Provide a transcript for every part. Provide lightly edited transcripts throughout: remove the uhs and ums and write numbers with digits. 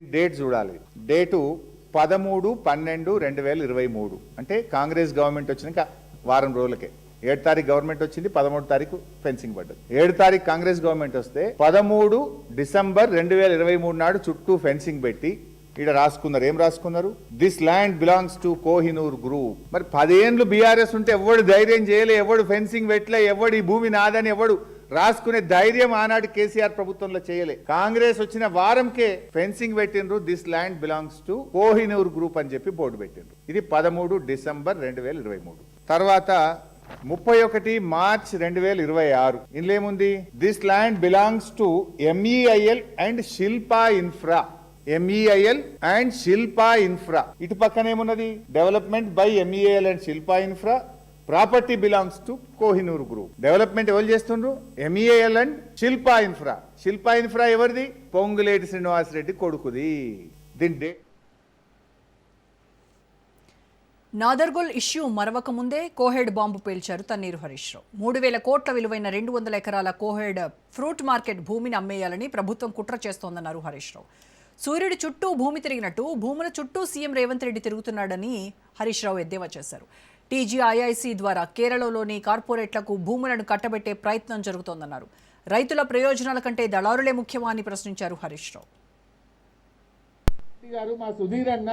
Date చూడాలి. Date 13/12/2023 అంటే Congress government వచ్చినాక వారం రోజులకే. 7 తారీఖు గవర్నమెంట్ వచ్చింది, 13 తారీఖు ఫెన్సింగ్ పడ్డది. 7 తారీఖు కాంగ్రెస్ గవర్నమెంట్ వస్తే 13 డిసెంబర్ 2023 నాడు చుట్టూ ఫెన్సింగ్ పెట్టి ఇక్కడ రాసుకున్నారు. ఏం రాసుకున్నారు? This land belongs to Kohinoor group. మరి 10 ఏళ్ళు బీఆర్ఎస్ ఉంటే ఎవడు ధైర్యం చేయలే, ఎవడు ఫెన్సింగ్ పెట్టలే, ఎవడు ఈ భూమి నాదని ఎవడు రాసుకునే ధైర్యం ఆనాడు కేసీఆర్ ప్రభుత్వంలో చేయలే. కాంగ్రెస్ వచ్చిన వారంకే ఫెన్సింగ్ పెట్టిండ్రు. This land belongs to Kohinoor group అని చెప్పి బోర్డు పెట్టిండ్రు. ఇది 13 డిసెంబర్ 2023. తర్వాత 31 మార్చ్ 2026 ఇందులో ఏముంది? This land belongs to MEIL and Shilpa infra. MEIL and Shilpa infra. ఇటు పక్కన ఏమున్నది? Development by MEIL and Shilpa infra. Property belongs to Kohinoor group. Development ఎవరు చేస్తుండ్రు? MEIL and Shilpa infra. Shilpa infra ఎవరిది? పొంగులేటి శ్రీనివాసరెడ్డి కొడుకుది. దీని నాదర్గోల్ ఇష్యూ మరవక ముందే కోహెడ్ బాంబు పేల్చారు తన్నీరు హరీష్ రావు. 3,000 కోట్ల విలువైన 200 ఎకరాల కోహెడ్ ఫ్రూట్ మార్కెట్ భూమిని అమ్మేయాలని ప్రభుత్వం కుట్ర చేస్తోందన్నారు హరీష్ రావు. సూర్యుడి చుట్టూ భూమి తిరిగినట్టు భూముల చుట్టూ సీఎం రేవంత్ రెడ్డి తిరుగుతున్నాడని హరీష్ రావు ఎద్దేవా చేశారు. TGIIC ద్వారా కేరళలోని కార్పొరేట్లకు భూములను కట్టబెట్టే ప్రయత్నం జరుగుతోందన్నారు. రైతుల ప్రయోజనాల కంటే దళారులే ముఖ్యమా అని ప్రశ్నించారు హరీష్ రావు. మా సుధీర్ అన్న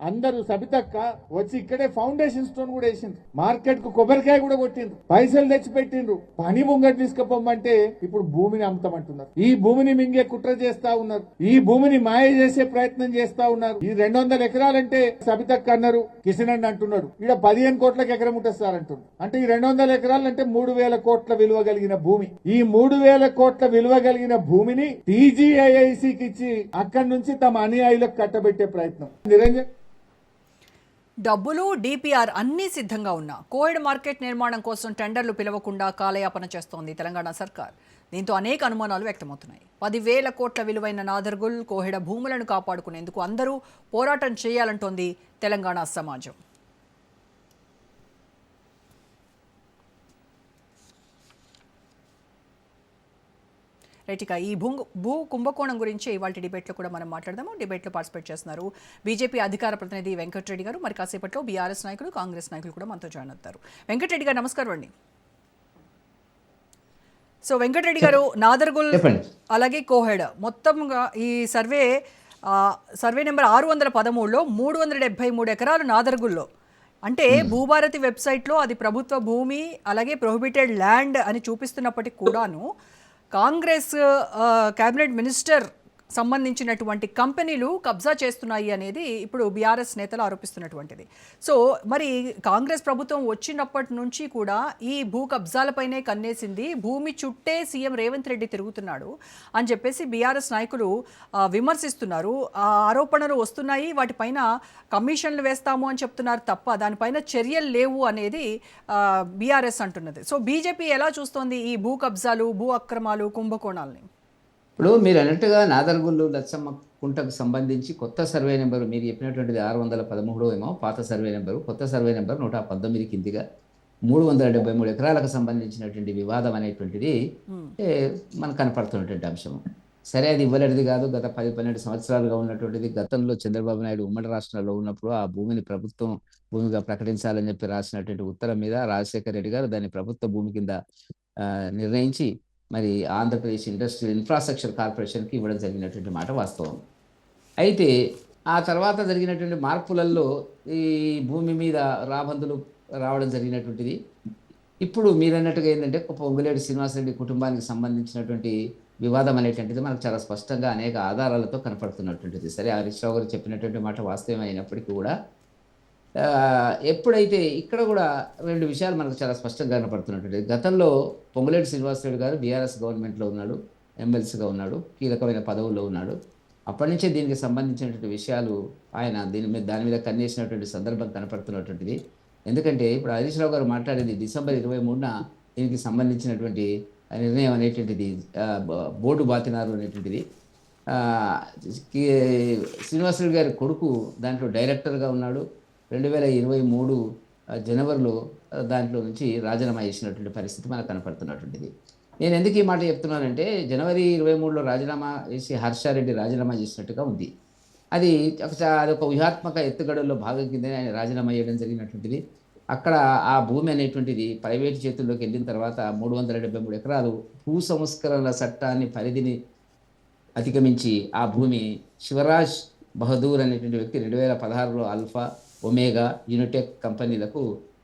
అందరూ సబితక్క వచ్చి ఇక్కడే ఫౌండేషన్ స్టోన్ కూడా వేసిండ్రు. మార్కెట్ కు కొబ్బరికాయ కూడా కొట్టిండ్రు. పైసలు తెచ్చి పెట్టిండ్రు. పని ముంగటి తీసుకుపోమంటే ఇప్పుడు భూమిని అమ్ముతామంటున్నారు. ఈ భూమిని మింగే కుట్ర చేస్తా ఉన్నారు. ఈ భూమిని మాయ చేసే ప్రయత్నం చేస్తా ఉన్నారు. ఈ 200 ఎకరాలంటే సబితక్క అన్నారు, కిషన్ అన్న అంటున్నాడు ఇక్కడ 15 కోట్లకు ఎకరం ఉంటుంది సార్ అంటున్నారు. అంటే ఈ 200 ఎకరాలు అంటే 3,000 కోట్ల విలువ కలిగిన భూమి. ఈ 3,000 కోట్ల విలువ కలిగిన భూమిని TGIICకి ఇచ్చి అక్కడి నుంచి తమ అనుయాయులకు కట్టబెట్టే ప్రయత్నం. నిరంజన్ డబ్బులు, DPR అన్నీ సిద్ధంగా ఉన్నా కోవిడ్ మార్కెట్ నిర్మాణం కోసం టెండర్లు పిలవకుండా కాలయాపన చేస్తోంది తెలంగాణ సర్కార్. దీంతో అనేక అనుమానాలు వ్యక్తమవుతున్నాయి. 10,000 కోట్ల విలువైన నాదర్గుల్, కోహెడ భూములను కాపాడుకునేందుకు అందరూ పోరాటం చేయాలంటోంది తెలంగాణ సమాజం. రైట్, ఈ భూ కుంభకోణం గురించి ఇవాళ డిబేట్లో కూడా మనం మాట్లాడదాము. డిబేట్లో పార్టిసిపేట్ చేస్తున్నారు బీజేపీ అధికార ప్రతినిధి వెంకటరెడ్డి గారు. మరి కాసేపట్లో బీఆర్ఎస్ నాయకులు, కాంగ్రెస్ నాయకులు కూడా మనతో జాయిన్ అవుతారు. వెంకటరెడ్డి గారు నమస్కారం అండి. సో వెంకటరెడ్డి గారు, నాదర్గుల్ అలాగే కోహెడ మొత్తంగా ఈ సర్వే నెంబర్ 613లో 373 ఎకరాలు నాదర్గుల్లో. అంటే భూభారతి వెబ్సైట్లో అది ప్రభుత్వ భూమి అలాగే ప్రొహిబిటెడ్ ల్యాండ్ అని చూపిస్తున్నప్పటికీ కూడాను కాంగ్రెస్ క్యాబినెట్ మినిస్టర్ సంబంధించినటువంటి కంపెనీలు కబ్జా చేస్తున్నాయి అనేది ఇప్పుడు బీఆర్ఎస్ నేతలు ఆరోపిస్తున్నటువంటిది. సో మరి కాంగ్రెస్ ప్రభుత్వం వచ్చినప్పటి నుంచి కూడా ఈ భూ కబ్జాలపైనే కన్నేసింది, భూమి చుట్టే సీఎం రేవంత్ రెడ్డి తిరుగుతున్నాడు అని చెప్పేసి బీఆర్ఎస్ నాయకులు విమర్శిస్తున్నారు. ఆ ఆరోపణలు వస్తున్నాయి, వాటిపైన కమిషన్లు వేస్తాము అని చెప్తున్నారు తప్ప దానిపైన చర్యలు లేవు అనేది బీఆర్ఎస్ అంటున్నది. సో బీజేపీ ఎలా చూస్తోంది ఈ భూ కబ్జాలు, భూ అక్రమాలు, కుంభకోణాలని? ఇప్పుడు మీరు అన్నట్టుగా నాదర్గుల్లు లచ్చమ్మ కుంటకు సంబంధించి కొత్త సర్వే నెంబరు మీరు చెప్పినటువంటిది 613 ఏమో పాత సర్వే నెంబరు, కొత్త సర్వే నెంబర్ 119 కిందిగా 373 ఎకరాలకు సంబంధించినటువంటి వివాదం అనేటువంటిది మనకు కనపడుతున్నటువంటి అంశం. సరే, అది ఇవ్వలేనిది కాదు. గత 10-12 సంవత్సరాలుగా ఉన్నటువంటిది. గతంలో చంద్రబాబు నాయుడు ఉమ్మడి రాష్ట్రంలో ఉన్నప్పుడు ఆ భూమిని ప్రభుత్వం భూమిగా ప్రకటించాలని చెప్పి రాసినటువంటి ఉత్తరం మీద రాజశేఖర రెడ్డి గారు దాన్ని ప్రభుత్వ భూమి కింద నిర్ణయించి మరి ఆంధ్రప్రదేశ్ ఇండస్ట్రియల్ ఇన్ఫ్రాస్ట్రక్చర్ కార్పొరేషన్కి ఇవ్వడం జరిగినటువంటి మాట వాస్తవం. అయితే ఆ తర్వాత జరిగినటువంటి మార్పులలో ఈ భూమి మీద రాబందులు రావడం జరిగినటువంటిది. ఇప్పుడు మీరన్నట్టుగా ఏంటంటే పొంగులేటి శ్రీనివాసరెడ్డి కుటుంబానికి సంబంధించినటువంటి వివాదం అనేటువంటిది మనకు చాలా స్పష్టంగా అనేక ఆధారాలతో కనపడుతున్నటువంటిది. సరే, హరీష్ రావు గారు చెప్పినటువంటి మాట వాస్తవం అయినప్పటికీ కూడా ఎప్పుడైతే ఇక్కడ కూడా 2 విషయాలు మనకు చాలా స్పష్టంగా కనపడుతున్నటువంటి. గతంలో పొంగులేటి శ్రీనివాసరెడ్డి గారు బీఆర్ఎస్ గవర్నమెంట్లో ఉన్నాడు, ఎమ్మెల్సీగా ఉన్నాడు, కీలకమైన పదవుల్లో ఉన్నాడు. అప్పటి నుంచే దీనికి సంబంధించినటువంటి విషయాలు ఆయన దాని మీద కన్నేసినటువంటి సందర్భం కనపడుతున్నటువంటిది. ఎందుకంటే ఇప్పుడు హరీష్ రావు గారు మాట్లాడేది డిసెంబర్ 23న దీనికి సంబంధించినటువంటి నిర్ణయం అనేటువంటిది బోర్డు బాతినారు అనేటువంటిది. శ్రీనివాసరెడ్డి గారి కొడుకు దాంట్లో డైరెక్టర్గా ఉన్నాడు. 2023 జనవరిలో దాంట్లో నుంచి రాజీనామా చేసినటువంటి పరిస్థితి మనకు కనపడుతున్నటువంటిది. నేను ఎందుకు ఈ మాట చెప్తున్నానంటే జనవరి 23లో రాజీనామా చేసి హర్షారెడ్డి రాజీనామా చేసినట్టుగా ఉంది. అదొక వ్యూహాత్మక ఎత్తుగడల్లో భాగం కింద ఆయన రాజీనామా చేయడం జరిగినటువంటిది. అక్కడ ఆ భూమి అనేటువంటిది ప్రైవేటు చేతుల్లోకి వెళ్ళిన తర్వాత 373 ఎకరాలు భూ సంస్కరణల చట్టాన్ని పరిధిని అధిగమించి ఆ భూమి శివరాజ్ బహదూర్ అనేటువంటి వ్యక్తి 2016లో ఆల్ఫా, ఒమేగా, యూనిటెక్ కంపెనీలకు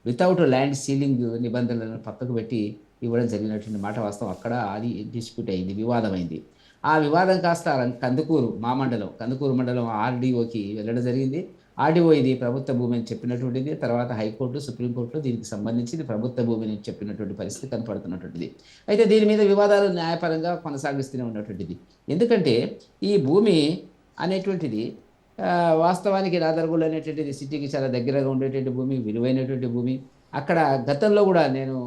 వితౌట్ ల్యాండ్ సీలింగ్ నిబంధనలను పక్కకు పెట్టి ఇవ్వడం జరిగినటువంటి మాట వాస్తవం. అక్కడ అది డిస్ప్యూట్ అయింది, వివాదమైంది. ఆ వివాదం కాస్త కందుకూరు మండలం ఆర్డీఓకి వెళ్ళడం జరిగింది. ఆర్డీఓ ఇది ప్రభుత్వ భూమి అని చెప్పినటువంటిది. తర్వాత హైకోర్టు, సుప్రీంకోర్టు దీనికి సంబంధించి ఇది ప్రభుత్వ భూమిని చెప్పినటువంటి పరిస్థితి కనపడుతున్నటువంటిది. అయితే దీని మీద వివాదాలు న్యాయపరంగా కొనసాగిస్తూనే ఉన్నటువంటిది. ఎందుకంటే ఈ భూమి అనేటువంటిది వాస్తవానికి నాదర్గూడ అనేటువంటిది సిటీకి చాలా దగ్గరగా ఉండేటువంటి భూమి, విలువైనటువంటి భూమి. అక్కడ గతంలో కూడా నేను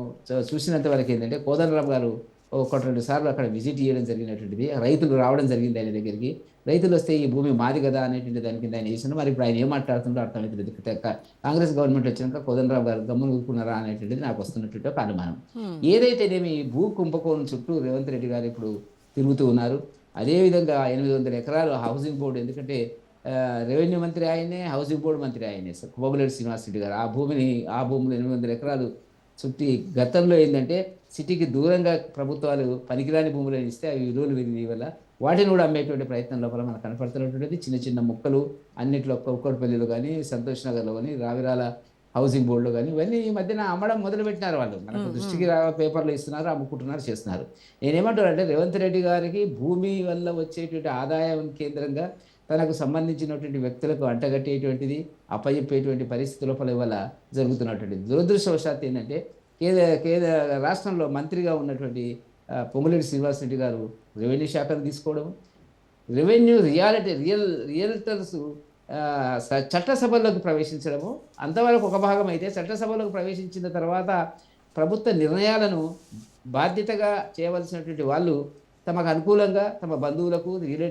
చూసినంత వరకు ఏంటంటే కోదండరామ్ గారు 1-2 సార్లు అక్కడ విజిట్ చేయడం జరిగినటువంటిది. రైతులు రావడం జరిగింది ఆయన దగ్గరికి. రైతులు వస్తే ఈ భూమి మాది కదా అనేటువంటి దాని కింద ఆయన చేసిన. మరి ఇప్పుడు ఆయన ఏం మాట్లాడుతుందో అర్థమవుతుంది. కాంగ్రెస్ గవర్నమెంట్ వచ్చినాక కోదండరామ్ గారు గమ్మున ఊరుకున్నారా అనేటువంటిది నాకు వస్తున్నటువంటి ఒక అనుమానం. ఏదైతేనేమి భూ కుంభకోణం చుట్టూ రేవంత్ రెడ్డి గారు ఇప్పుడు తిరుగుతూ ఉన్నారు. అదేవిధంగా 800 ఎకరాలు హౌసింగ్ బోర్డు, ఎందుకంటే రెవెన్యూ మంత్రి ఆయనే, హౌసింగ్ బోర్డు మంత్రి ఆయనే, కోమటిరెడ్డి శ్రీనివాస్ రెడ్డి గారు. ఆ భూములు 800 ఎకరాలు చుట్టి గతంలో ఏంటంటే సిటీకి దూరంగా ప్రభుత్వాలు పనికిరాని భూములను ఇస్తే అవి విలువలు పెరిగిన వల్ల వాటిని కూడా అమ్మేటువంటి ప్రయత్నం లోపల మనకు కనపడుతున్నటువంటిది. చిన్న చిన్న ముక్కలు అన్నింటిలో కుక్కట్పల్లిలో కానీ, సంతోష్ నగర్లో కానీ, రావిరాల హౌసింగ్ బోర్డులో కానీ ఇవన్నీ ఈ మధ్యన అమ్మడం మొదలుపెట్టినారు. వాళ్ళు మనకు దృష్టికి పేపర్లు ఇస్తున్నారు, అమ్ముకుంటున్నారు, చేస్తున్నారు. నేనేమంటానంటే రేవంత్ రెడ్డి గారికి భూమి వల్ల వచ్చేటువంటి ఆదాయం కేంద్రంగా తనకు సంబంధించినటువంటి వ్యక్తులకు అంటగట్టేటువంటిది, అప్పచెప్పేటువంటి పరిస్థితి లోపల వల్ల జరుగుతున్నటువంటిది. దురదృష్టవశాత్తు ఏంటంటే రాష్ట్రంలో మంత్రిగా ఉన్నటువంటి పొంగులేటి శ్రీనివాస్ రెడ్డి గారు రెవెన్యూ శాఖను తీసుకోవడం, రెవెన్యూ రియల్టర్స్ చట్టసభల్లోకి ప్రవేశించడము అంతవరకు ఒక భాగం అయితే, చట్టసభలోకి ప్రవేశించిన తర్వాత ప్రభుత్వ నిర్ణయాలను బాధ్యతగా చేయవలసినటువంటి వాళ్ళు తమకు అనుకూలంగా తమ బంధువులకు రియల్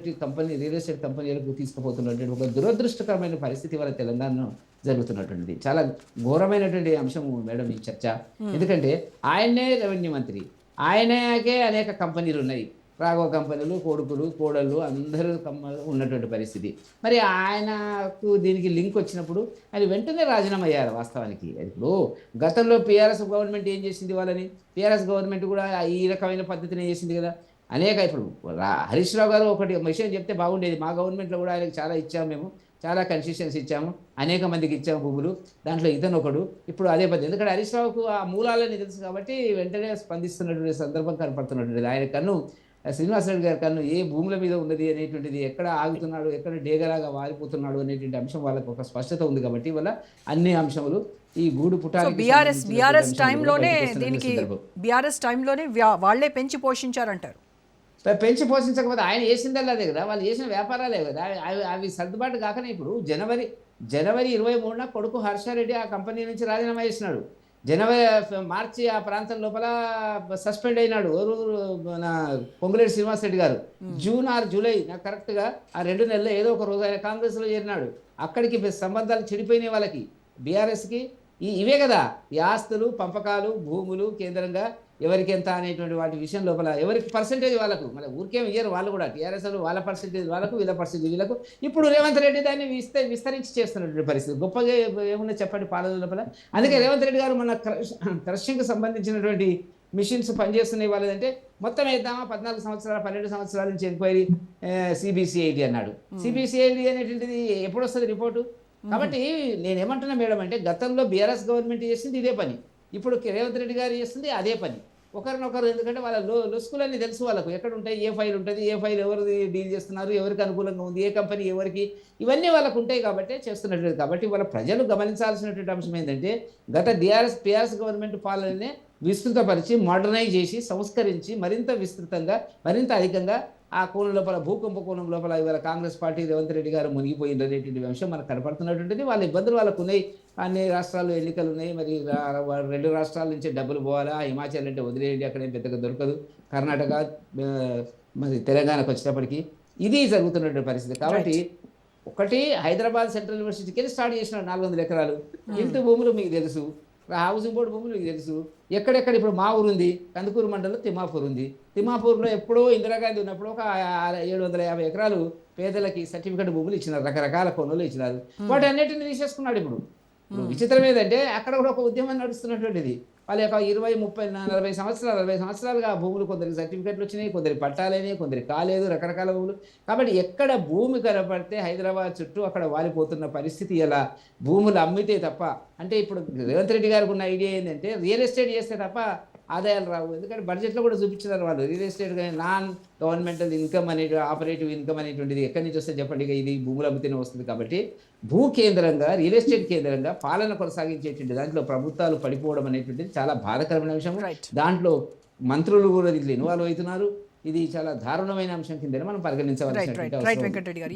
ఎస్టేట్ కంపెనీలకు తీసుకుపోతున్నటువంటి ఒక దురదృష్టకరమైన పరిస్థితి వల్ల తెలంగాణలో జరుగుతున్నటువంటిది. చాలా ఘోరమైనటువంటి అంశం మేడం ఈ చర్చ. ఎందుకంటే ఆయనే రెవెన్యూ మంత్రి, ఆయనకే అనేక కంపెనీలు ఉన్నాయి, రాఘవ కంపెనీలు, కొడుకులు, కోడళ్ళు అందరూ ఉన్నటువంటి పరిస్థితి. మరి ఆయనకు దీనికి లింక్ వచ్చినప్పుడు ఆయన వెంటనే రాజీనామా అయ్యారు. వాస్తవానికి ఇప్పుడు గతంలో పీఆర్ఎస్ గవర్నమెంట్ ఏం చేసింది వాళ్ళని, పీఆర్ఎస్ గవర్నమెంట్ కూడా ఈ రకమైన పద్ధతిని చేసింది కదా. ఇప్పుడు హరీష్ రావు గారు ఒకటి విషయం చెప్తే బాగుండేది. మా గవర్నమెంట్లో కూడా ఆయనకు చాలా ఇచ్చాము, మేము చాలా కన్సెషన్స్ ఇచ్చాము, అనేక మందికి ఇచ్చాము భూములు, దాంట్లో ఇతను ఒకడు. ఇప్పుడు అదే పద్ధతి. ఎందుకంటే హరీష్ రావుకు ఆ మూలాలని తెలుసు కాబట్టి వెంటనే స్పందిస్తున్నటువంటి సందర్భం కనపడుతున్నటువంటిది. ఆయన కన్ను, శ్రీనివాసరెడ్డి గారి కన్ను ఏ భూముల మీద ఉన్నది అనేటువంటిది, ఎక్కడ ఆగుతున్నాడు, ఎక్కడ డేగలాగా వారిపోతున్నాడు అనేటువంటి అంశం వాళ్ళకు ఒక స్పష్టత ఉంది కాబట్టి వల్ల అన్ని అంశములు ఈ గూడు పుటానికి బీఆర్ఎస్ టైంలోనే వాళ్ళే పెంచి పోషించారంటారు. పెంచి పోషించకపోతే ఆయన చేసిందల్లా అదే కదా, వాళ్ళు చేసిన వ్యాపారాలే కదా. అవి సర్దుబాటు కాకనే ఇప్పుడు జనవరి 23న కొడుకు హర్షారెడ్డి ఆ కంపెనీ నుంచి రాజీనామా చేసినాడు. మార్చి ఆ ప్రాంతం లోపల సస్పెండ్ అయినాడు మన పొంగులేటి శ్రీనివాస్ రెడ్డి గారు. జూన్ ఆర్ జూలై నాకు కరెక్ట్గా ఆ 2 నెలల్లో ఏదో ఒక రోజు ఆయన కాంగ్రెస్లో చేరినాడు. అక్కడికి సంబంధాలు చెడిపోయినాయి వాళ్ళకి, బీఆర్ఎస్కి. ఇవే కదా ఈ ఆస్తులు, పంపకాలు, భూములు కేంద్రంగా ఎవరికి ఎంత అనేటువంటి వాటి విషయం లోపల ఎవరికి పర్సెంటేజ్ వాళ్ళకు, మళ్ళీ ఊరికేం ఇయ్యరు వాళ్ళు కూడా. టీఆర్ఎస్ వాళ్ళ పర్సెంటేజ్ వాళ్ళకు, వీళ్ళ పర్సెంటేజ్ వీళ్ళకు. ఇప్పుడు రేవంత్ రెడ్డి దాన్ని విస్తరించి చేస్తున్నటువంటి పరిస్థితి. గొప్పగా ఏమున్నా చెప్పండి పాలన లోపల. అందుకే రేవంత్ రెడ్డి గారు మన క్రషింగ్కి సంబంధించినటువంటి మిషన్స్ పనిచేస్తున్నాయి వాళ్ళదంటే మొత్తం వేద్దామా 14 సంవత్సరాలు 12 సంవత్సరాల నుంచి ఎంక్వైరీ సిబిసిఐడి అన్నాడు. సిబిసిఐడి అనేటువంటిది ఎప్పుడు వస్తుంది రిపోర్టు? కాబట్టి నేనేమంటున్నా మేడం అంటే గతంలో బీఆర్ఎస్ గవర్నమెంట్ చేసింది ఇదే పని, ఇప్పుడు రేవంత్ రెడ్డి గారు చేస్తుంది అదే పని. ఒకరినొకరు ఎందుకంటే వాళ్ళ లొసుకులన్నీ తెలుసు వాళ్ళకు, ఎక్కడ ఉంటాయి, ఏ ఫైల్ ఉంటుంది, ఏ ఫైల్ ఎవరు డీల్ చేస్తున్నారు, ఎవరికి అనుకూలంగా ఉంది, ఏ కంపెనీ ఎవరికి, ఇవన్నీ వాళ్ళకు ఉంటాయి కాబట్టి చేస్తున్నట్లేదు. కాబట్టి వాళ్ళ ప్రజలు గమనించాల్సినటువంటి అంశం ఏంటంటే గత పిఆర్ఎస్ గవర్నమెంట్ పాలననే విస్తృతపరిచి, మోడర్నైజ్ చేసి, సంస్కరించి మరింత విస్తృతంగా, మరింత అధికంగా ఆ కోణం లోపల, భూకంప కోణం లోపల ఇవాళ కాంగ్రెస్ పార్టీ రేవంత్ రెడ్డి గారు మునిగిపోయింది అనేటువంటి అంశం మనకు కనపడుతున్నటువంటిది. వాళ్ళ ఇబ్బందులు వాళ్ళకు ఉన్నాయి. అన్ని రాష్ట్రాల్లో ఎన్నికలు ఉన్నాయి, మరి 2 రాష్ట్రాల నుంచి డబ్బులు పోవాలా, హిమాచల్ అంటే వదిలేయండి, అక్కడేం పెద్దగా దొరకదు, కర్ణాటక మరి తెలంగాణకు వచ్చేటప్పటికి ఇది జరుగుతున్నటువంటి పరిస్థితి. కాబట్టి ఒకటి హైదరాబాద్ సెంట్రల్ యూనివర్సిటీకి వెళ్ళి స్టార్ట్ చేసిన 400 ఎకరాలు ఇంటి భూములు మీకు తెలుసు. హౌసింగ్ బోర్డు భూములు మీకు తెలుసు. ఎక్కడెక్కడ ఇప్పుడు మా ఊరు ఉంది, కందుకూరు మండలంలో తిమ్మాపూర్ ఉంది. తిమ్మాపూర్లో ఎప్పుడో ఇందిరాగాంధీ ఉన్నప్పుడు ఒక 750 ఎకరాలు పేదలకి సర్టిఫికెట్ భూములు ఇచ్చినారు, రకరకాల కొనులు ఇచ్చినారు. వాటి అన్నిటిని తీసేసుకున్నాడు. ఇప్పుడు విచిత్రం ఏంటంటే అక్కడ కూడా ఒక ఉద్యమం నడుస్తున్నటువంటిది. వాళ్ళ యొక్క 20, 30, 40 సంవత్సరాలు 40 సంవత్సరాలుగా ఆ భూములు కొందరికి సర్టిఫికెట్లు వచ్చినాయి, కొందరికి పట్టాలైనాయి, కొందరికి కాలేదు, రకరకాల భూములు. కాబట్టి ఎక్కడ భూమి కనపడితే హైదరాబాద్ చుట్టూ అక్కడ వాలిపోతున్న పరిస్థితి. ఎలా భూములు అమ్మితే తప్ప, అంటే ఇప్పుడు రేవంత్ రెడ్డి గారికి ఉన్న ఐడియా ఏంటంటే రియల్ ఎస్టేట్ చేస్తే తప్ప ఆదాయాలు రావు. ఎందుకంటే బడ్జెట్లో కూడా చూపించారు వాళ్ళు, రియల్ ఎస్టేట్ కానీ నాన్ గవర్నమెంటల్ ఇన్కమ్ అనేది, ఆపరేటివ్ ఇన్కమ్ అనేటువంటిది ఎక్కడి నుంచి వస్తే చెప్పండి. ఇది భూములు అమ్మితేనే వస్తుంది. కాబట్టి భూ కేంద్రంగా, రియల్ ఎస్టేట్ కేంద్రంగా పాలన కొనసాగించేటువంటి దాంట్లో ప్రభుత్వాలు పడిపోవడం అనేటువంటిది చాలా బాధాకరమైన విషయం. దాంట్లో మంత్రులు కూడా దీంట్లో ఇన్వాల్వ్ అవుతున్నారు. ఇది చాలా దారుణమైన అంశం కింద మనం పరిగణించవలసిన వెంకటరెడ్డి గారు.